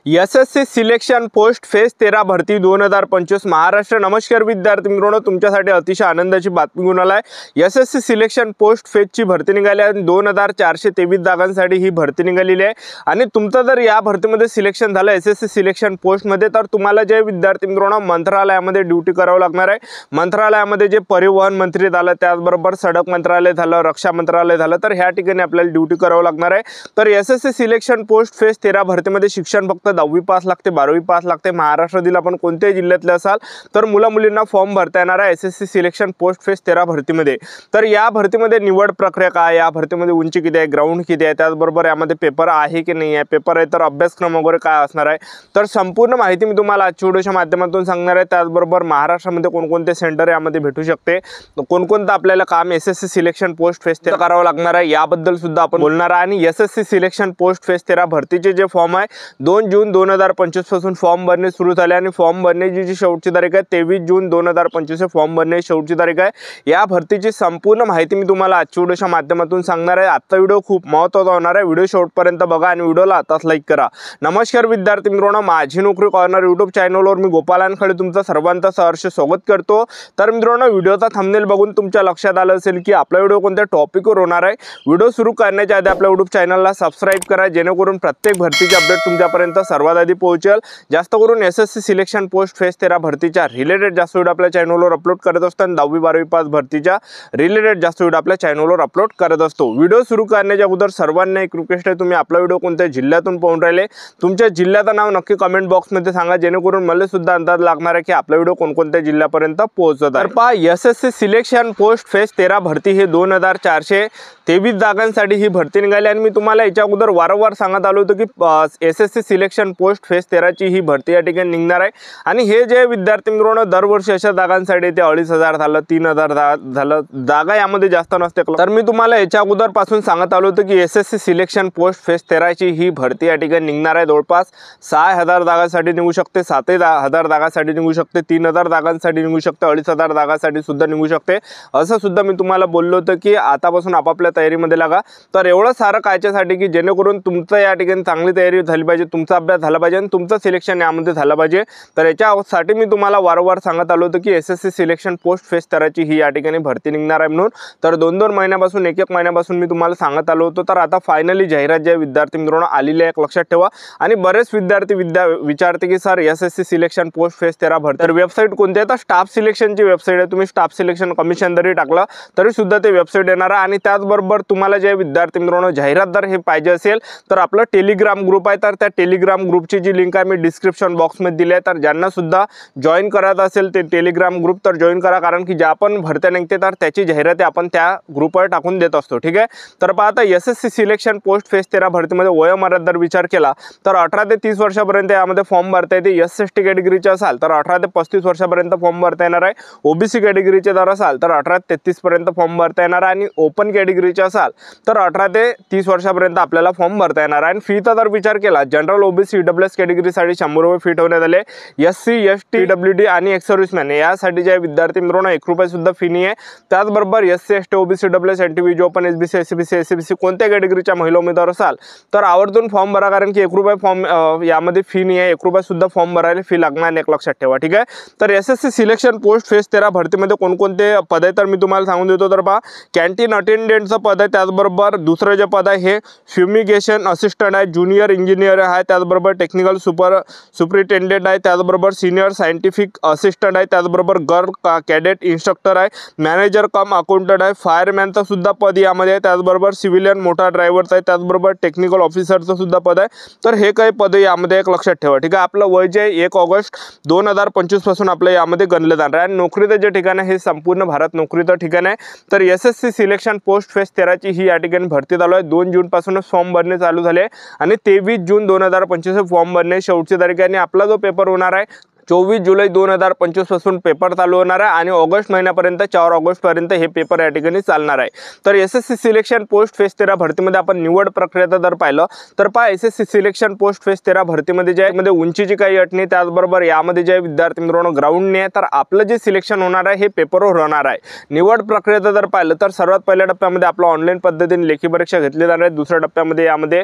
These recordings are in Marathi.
एसएससी सिलेक्शन पोस्ट फेज 13 भरती 2025 महाराष्ट्र। नमस्कार विद्यार्थी मित्रांनो, तुमच्यासाठी अतिशय आनंदाची बातमी घेऊन आलाय। एसएससी सिलेक्शन पोस्ट फेजची भरती निघाली आहे। 2423 जागांसाठी ही भरती निघालेली आहे आणि तुमचं जर या भरतीमध्ये सिलेक्शन झालं एसएससी सिलेक्शन पोस्ट मध्ये, तर तुम्हाला जे विद्यार्थी मित्रांनो मंत्रालयामध्ये ड्यूटी करावं लागणार आहे। मंत्रालयामध्ये जे परिवहन मंत्री झालं, त्याचबरोबर सडक मंत्रालय झालं, रक्षा मंत्रालय झालं, तर ह्या ठिकाणी आपल्याला ड्यूटी करावं लागणार आहे। तर एसएससी सिलेक्शन पोस्ट फेज 13 भरतीमध्ये शिक्षण फक्त 10वी पास लागते, 12वी पास लागते। महाराष्ट्रातील आपण कोणत्याही जिल्ह्यातले असाल तर मुला मुलींना फॉर्म भरता येणार आहे एसएससी सिलेक्शन पोस्ट फेज 13 भरतीमध्ये। तर या भरतीमध्ये निवड प्रक्रिया काय, या भरतीमध्ये उंची किती आहे, ग्राउंड किती आहे, त्याचबरोबर यामध्ये पेपर आहे की नाही आहे, पेपर आहे तर अभ्यासक्रम वगैरे काय असणार आहे, तर संपूर्ण माहिती मी तुम्हाला आजच्या व्हिडिओच्या माध्यमातून सांगणार आहे। त्याचबरोबर महाराष्ट्रामध्ये कोणकोणते सेंटर यामध्ये भेटू शकते, कोणकोणतं आपल्याला काम एसएससी सिलेक्शन पोस्ट फेज 13 करावं लागणार आहे याबद्दल सुद्धा आपण बोलणार आहे। आणि एसएससी सिलेक्शन पोस्ट फेज 13 भरतीचे जे फॉर्म आहे 2 जून 2025 पासून फॉर्म भरणे सुरू झाले आणि फॉर्म भरण्याची जी शेवटची तारीख आहे 23 जून 2025 फॉर्म भरण्याची शेवटची तारीख आहे। या भरतीची संपूर्ण माहिती मी तुम्हाला आजच्या व्हिडिओच्या माध्यमातून सांगणार आहे। आजचा व्हिडिओ खूप महत्त्वाचा होणार आहे, व्हिडिओ शेवटपर्यंत बघा आणि व्हिडिओला आताच लाईक करा। नमस्कार विद्यार्थी मित्रांनो, माझी नोकरी कॉर्नर यूट्यूब चॅनलवर मी गोपाल खळे तुमचं सर्वांचं सहर्ष स्वागत करतो। तर मित्रांनो, व्हिडिओचा थंबनेल बघून तुमच्या लक्षात आलं असेल की आपला व्हिडिओ कोणत्या टॉपिकवर होणार आहे। व्हिडिओ सुरू करण्याच्या आधी आपल्या यूट्यूब चॅनलला सबस्क्राइब करा, जेणेकरून प्रत्येक भरतीची अपडेट तुमच्यापर्यंत सर्वात आधी पोहोचेल। जास्त करून एसएससी सिलेक्शन पोस्ट फेज 13 भरतीच्या रिलेटेड जास्त व्हिडिओ आपल्या चॅनलवर अपलोड करत असतो आणि 10वी 12वी पास भरतीच्या रिलेटेड जास्त व्हिडिओ आपल्या चॅनलवर अपलोड करत असतो। व्हिडिओ सुरू करण्याच्या अगोदर सर्वांना एक रिक्वेस्ट आहे, तुम्ही आपला व्हिडिओ कोणत्या जिल्ह्यातून पाहून राहिले, तुमच्या जिल्ह्याचं नाव नक्की कमेंट बॉक्समध्ये सांगा, जेणेकरून मला सुद्धा अंदाज लागणार आहे की आपला व्हिडिओ कोणकोणत्या जिल्ह्यापर्यंत पोहोचत आहे। तर पहा, एसएससी सिलेक्शन पोस्ट फेज 13 भरती हे 2423 जागांसाठी ही भरती निघाली आणि मी तुम्हाला याच्या अगोदर वारंवार सांगत आलो होतो की एसएससी सिलेक्शन पोस्ट फेज 13 ची ही भरती या ठिकाणी निघणार आहे। आणि हे जे विद्यार्थी मित्रांनो दरवर्षी अशा जागांसाठी ते 2500 झालं, 3000 झालं, जागा यामध्ये जास्त नसते। तर मी तुम्हाला याच्या अगोदर पासून सांगत आलो होतो की एसएससी सिलेक्शन पोस्ट फेज 13 ची ही भरती या ठिकाणी निघणार आहे। जवळपास 6000 जागांसाठी निघू शकते, 7000 जागांसाठी निघू शकते, 3000 जागांसाठी निघू शकते, 2500 जागांसाठी सुद्धा निघू शकते। असं सुद्धा मी तुम्हाला बोललो होतो की आतापासून आपापल्या तयारीमध्ये लागा। तर एवढं सारं कायच्यासाठी की जेणेकरून तुमचं या ठिकाणी चांगली तयारी झाली पाहिजे, तुमचा अभ्यास झाला पाहिजे आणि तुमचं सिलेक्शन यामध्ये झालं पाहिजे। तर याच्यासाठी मी तुम्हाला वारंवार सांगत आलो होतो की एसएससी सिलेक्शन पोस्ट फेज 13 ची ही या ठिकाणी भरती निघणार आहे म्हणून। तर 2-2 महिन्यापासून 1-1 महिन्यापासून मी तुम्हाला सांगत आलो होतो। तर आता फायनली जाहिरात जे विद्यार्थी मित्रांनो आलेली आहे, एक लक्षात ठेवा। आणि बरेच विद्यार्थी विचारते की sir SSC selection post phase 13 भरती, तर वेबसाईट कोणती आहे? तर स्टाफ सिलेक्शनची वेबसाईट आहे। तुम्ही स्टाफ सिलेक्शन कमिशन जरी टाकलं तरी सुद्धा ते वेबसाईट येणार आहे। आणि त्याचबरोबर तुम्हाला जे विद्यार्थी मित्रांनो जाहिरात जर हे पाहिजे असेल तर आपलं टेलिग्राम ग्रुप आहे, तर त्या टेलिग्राम ग्रुपची जी लिंक आहे मी डिस्क्रिप्शन बॉक्समध्ये दिली आहे। तर ज्यांना सुद्धा जॉईन करायचं असेल ते टेलिग्राम ग्रुप तर जॉईन करा, कारण की ज्या पण भरत्या निघते तर त्याची जाहिरात आपण त्या ग्रुपवर टाकून देत असतो, ठीक आहे। तर पहा, आता एसएससी सिलेक्शन पोस्ट फेज 13 भरतीमध्ये वयोमर्यादा जर विचार केला तर 18 ते 30 वर्षापर्यंत यामध्ये फॉर्म भरता येते। एसएसटी कॅटेगरीचे असाल तर 18 ते 35 वर्षापर्यंत फॉर्म भरता येणार आहे। ओबीसी कॅटेगरीचे जर असाल तर 18 ते 33 पर्यंत फॉर्म भरता येणार आहे आणि ओपन कॅटेगरीचे असाल तर 18 ते 30 वर्षापर्यंत आपल्याला फॉर्म भरता येणार आहे। आणि फीचा जर विचार केला जनरल ओबीसी ईडब्ल्यूएस कॅटेगरीसाठी 100 रुपये फी ठेवण्यात आले। एससी एसटी ईडब्ल्यूडी आणि एक्स सर्व्हिसमॅन यासाठी जे विद्यार्थी मित्रांनो 1 रुपये सुद्धा फी नाही आहे। त्याचबरोबर SC ST OBC EWS NTB open SBC SCBC SCBC कोणत्या कॅटेगरीच्या महिला उमेदवार असाल तर आवर्जून फॉर्म भरा, कारण की 1 रुपये फॉर्म यामध्ये फी नाही आहे, 1 रुपये सुद्धा फॉर्म भरायला फी लागणार नाही, एक लक्षात ठेवा, ठीक आहे। तर एसएससी सिलेक्शन पोस्ट फेज 13 भरतीमध्ये कोणकोणते पद आहे तर मी तुम्हाला सांगून देतो। तर पहा, कॅन्टीन अटेंडंटचं पद आहे, त्याचबरोबर दुसरं जे पद आहे हे फ्युमिगेशन असिस्टंट आहे, ज्युनियर इंजिनियर आहे, त्याचबरोबर टेक्निकल सुपरिटेंडेंट आहे, त्याचबरोबर सिनियर सायंटिफिक असिस्टंट आहे, त्याचबरोबर गर्ल कॅडेट इन्स्ट्रक्टर आहे, मॅनेजर कम अकाउंटंट आहे, फायरमॅनचं सुद्धा पद यामध्ये आहे, त्याचबरोबर सिव्हिलियन मोटार ड्रायव्हरचं आहे, त्याचबरोबर टेक्निकल ऑफिसरचं सुद्धा पद आहे। तर हे काही पद यामध्ये एक लक्षात ठेवा, ठीक आहे। आपलं वय जे 1 ऑगस्ट 2025 पासून आपलं यामध्ये गणलं जाणार आहे। आणि नोकरीचं जे ठिकाण आहे हे संपूर्ण भारत नोकरीचं ठिकाण आहे। तर एसएससी सिलेक्शन पोस्ट फेज 13 ची ही या ठिकाणी भरती चालू आहे। 2 जून पासून फॉर्म भरणे चालू झाले आणि 23 जून 2025 फॉर्म भरणे शेवटची तारीख आहे। आणि आपला जो पेपर होणार आहे 24 जुलै 2025 पासून पेपर चालू होणार आहे आणि ऑगस्ट महिन्यापर्यंत 4 ऑगस्ट पर्यंत हे पेपर या ठिकाणी चालणार आहे। तर एसएससी सिलेक्शन पोस्ट फेज 13 भरतीमध्ये आपण निवड प्रक्रियेचा जर पाहिलं तर पहा एसएससी सिलेक्शन पोस्ट फेज 13 भरतीमध्ये जे मध्ये उंचीची काही अट नाही, त्याचबरोबर यामध्ये जे विद्यार्थी मित्रांनो ग्राउंड नाही आहे, तर आपलं जे सिलेक्शन होणार आहे हे पेपरवर होणार आहे। निवड प्रक्रियेचा जर पाहिलं तर सर्वात पहिल्या टप्प्यामध्ये आपलं ऑनलाईन पद्धतीने लेखी परीक्षा घेतली जाणार आहे, दुसऱ्या टप्प्यामध्ये यामध्ये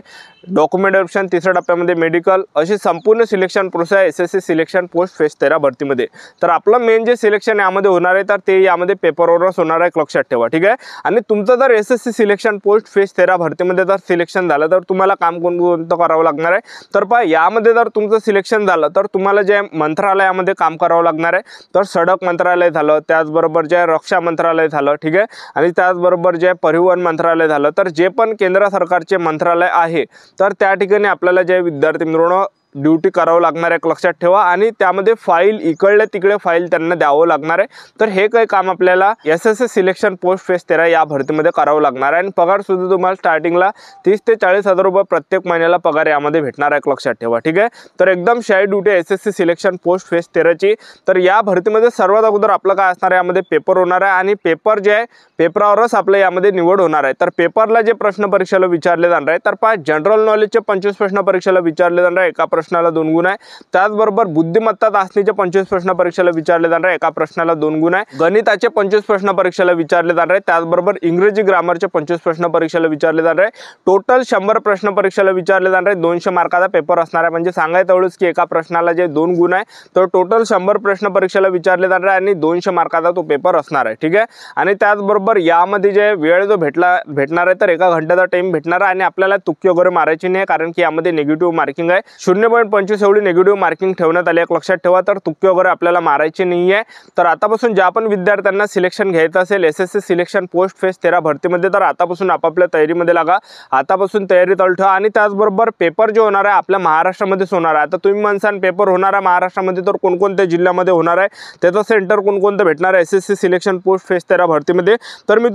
डॉक्युमेंट व्हेरिफिकेशन, तिसऱ्या टप्प्यामध्ये मेडिकल, अशी संपूर्ण सिलेक्शन प्रोसेस आहे एसएससी सिलेक्शन पोस्ट फेज 13 भरतीमध्ये। तर आपलं मेन जे सिलेक्शन यामध्ये होणार आहे तर ते यामध्ये पेपरवरच होणार आहे, लक्षात ठेवा, ठीक आहे। आणि तुमचं जर एसएससी सिलेक्शन पोस्ट फेज 13 भरतीमध्ये जर सिलेक्शन झालं तर तुम्हाला काम कोणतं करावं लागणार आहे, तर पहा यामध्ये जर तुमचं सिलेक्शन झालं तर तुम्हाला जे मंत्रालयामध्ये काम करावं लागणार आहे, तर सडक मंत्रालय झालं, त्याचबरोबर जे रक्षा मंत्रालय झालं, ठीक आहे, आणि त्याचबरोबर जे परिवहन मंत्रालय झालं, तर जे पण केंद्र सरकारचे मंत्रालय आहे तर त्या ठिकाणी आपल्याला जे विद्यार्थी मित्रांनो ड्यूटी करावं लागणार आहे, लक्षात ठेवा। आणि त्यामध्ये फाईल इकडले तिकडे फाईल त्यांना द्यावं लागणार आहे। तर हे काही काम आपल्याला एसएससी सिलेक्शन पोस्ट फेज 13 या भरतीमध्ये करावं लागणार आहे। आणि पगार सुद्धा तुम्हाला स्टार्टिंगला 30 ते 40 हजार रुपये प्रत्येक महिन्याला पगार यामध्ये भेटणार आहे, लक्षात ठेवा, ठीक आहे। तर एकदम शाही duty SSC selection post phase 13 ची। तर या भरतीमध्ये सर्वात अगोदर आपलं काय असणार आहे, यामध्ये पेपर होणार आहे आणि पेपर जे आहे पेपरावरच आपलं यामध्ये निवड होणार आहे। तर पेपरला जे प्रश्न परीक्षेला विचारले जाणार आहे तर पहा जनरल नॉलेजचे 25 प्रश्न परीक्षेला विचारले जाणार आहे, एका प्रश्नाला 2 गुण आहे। त्याचबरोबर बुद्धिमत्ता चाचणीचे 25 प्रश्न परीक्षेला विचारले जाणार आहे, एका प्रश्नाला 2 गुण आहे। गणिताचे 25 प्रश्न परीक्षेला विचारले जाणार आहे, त्याचबरोबर इंग्रजी ग्रामरचे 25 प्रश्न परीक्षेला विचारले जाणार आहे। टोटल 100 प्रश्न परीक्षेला विचारले जाणार आहे, 200 मार्काचा पेपर असणार आहे। म्हणजे सांगायचं एवढंच की एका प्रश्नाला जे 2 गुण आहे तर टोटल 100 प्रश्न परीक्षेला विचारले जाणार आहे आणि 200 मार्काचा तो पेपर असणार आहे, ठीक आहे। आणि त्याचबरोबर यामध्ये जे वेळ जो भेटणार आहे तर 1 घंट्याचा टाइम भेटणार आहे आणि आपल्याला तुक्की वगैरे मारायची नाही, कारण की यामध्ये निगेटिव्ह मार्किंग आहे, 0.25 एवढी निगेटिव्ह मार्किंग ठेवण्यात आली आहे, लक्षात ठेवा। तर तुक्की वगैरे आपल्याला मारायची नाही आहे। तर आतापासून ज्या पण विद्यार्थ्यांना सिलेक्शन घ्यायचं असेल एसएससी सिलेक्शन पोस्ट फेज 13 भरतीमध्ये तर आतापासून आपापल्या तयारीमध्ये लागा, आतापासून तयारी चालू ठेवा। आणि त्याचबरोबर पेपर जो होणार आहे आपल्या महाराष्ट्रामध्येच होणार आहे। आता तुम्ही म्हणसान पेपर होणार आहे महाराष्ट्रामध्ये, तर कोणकोणत्या जिल्ह्यामध्ये होणार आहे, त्याचं सेंटर कोणकोणतं भेटणार आहे एसएससी सिलेक्शन पोस्ट फेज 13 भरतीमध्ये, तर मी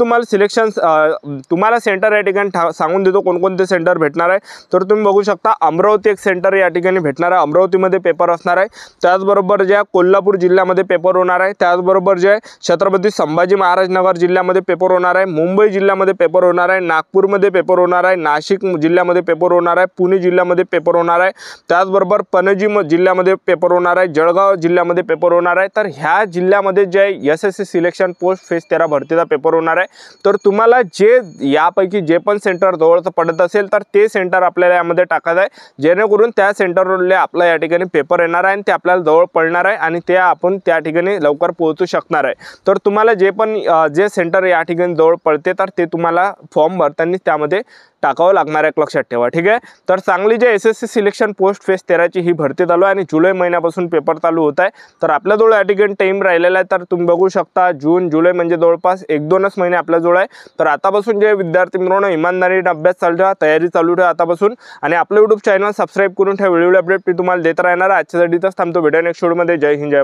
तुम्हाला सेंटर या ठिकाणी सांगून देतो कोणकोणते सेंटर भेटणार आहे। तर तुम्ही बघू शकता अमरावती एक सेंटर या ठिकाणी भेटणार आहे, अमरावतीमध्ये पेपर असणार आहे। त्याचबरोबर जे कोल्हापूर जिल्ह्यामध्ये पेपर होणार आहे, त्याचबरोबर जे छत्रपती संभाजी महाराज नगर जिल्ह्यामध्ये पेपर होणार आहे, मुंबई जिल्ह्यामध्ये पेपर होणार आहे, नागपूरमध्ये पेपर होणार आहे, नाशिक जिल्ह्यामध्ये पेपर होणार आहे, पुणे जिल्ह्यामध्ये पेपर होणार आहे, त्याचबरोबर पणजी जिल्ह्यामध्ये पेपर होणार आहे, जळगाव जिल्ह्यामध्ये पेपर होणार आहे। तर ह्या जिल्ह्यामध्ये जे एसएससी सिलेक्शन पोस्ट फेज 13 भरतीचा पेपर होणार आहे, तर तुम्हाला जे यापैकी जे पण सेंटर जवळचं पडत असेल तर ते सेंटर आपल्याला यामध्ये टाकायचं आहे, जेणेकरून त्या सेंटरवरले आपला या ठिकाणी पेपर येणार आहे आणि ते आपल्याला जवळ पडणार आहे आणि ते आपण त्या ठिकाणी लवकर पोहोचू शकणार आहे। तर तुम्हाला जे सेंटर या ठिकाणी जवळ पडते तर ते तुम्हाला फॉर्म भरताना त्यामध्ये टाकावं लागणार आहे, लक्षात ठेवा, ठीक आहे। तर चांगली जे एसएससी सिलेक्शन पोस्ट फेज 13 ची ही भरती चालू आहे आणि जुलै महिन्यापासून पेपर चालू होत आहे। तर आपल्याजवळ या ठिकाणी टाइम राहिलेला आहे, तर तुम्ही बघू शकता जून जुलै म्हणजे जवळपास 1-2च महिने आपल्याजवळ आहे। तर आतापासून जे विद्यार्थी मित्रांनो इमानदारीने अभ्यास चालू ठेवा, तयारी चालू ठेवा आतापासून, आणि आपलं YouTube चॅनल सबस्क्राईब करून ठेवा, व्हिडिओ अपडेट मी तुम्हाला देत राहणार आहे। आजच्यासाठी थांबतो, भेटूया नेक्स्ट व्हिडिओमध्ये। जय हिंद, जय भारत।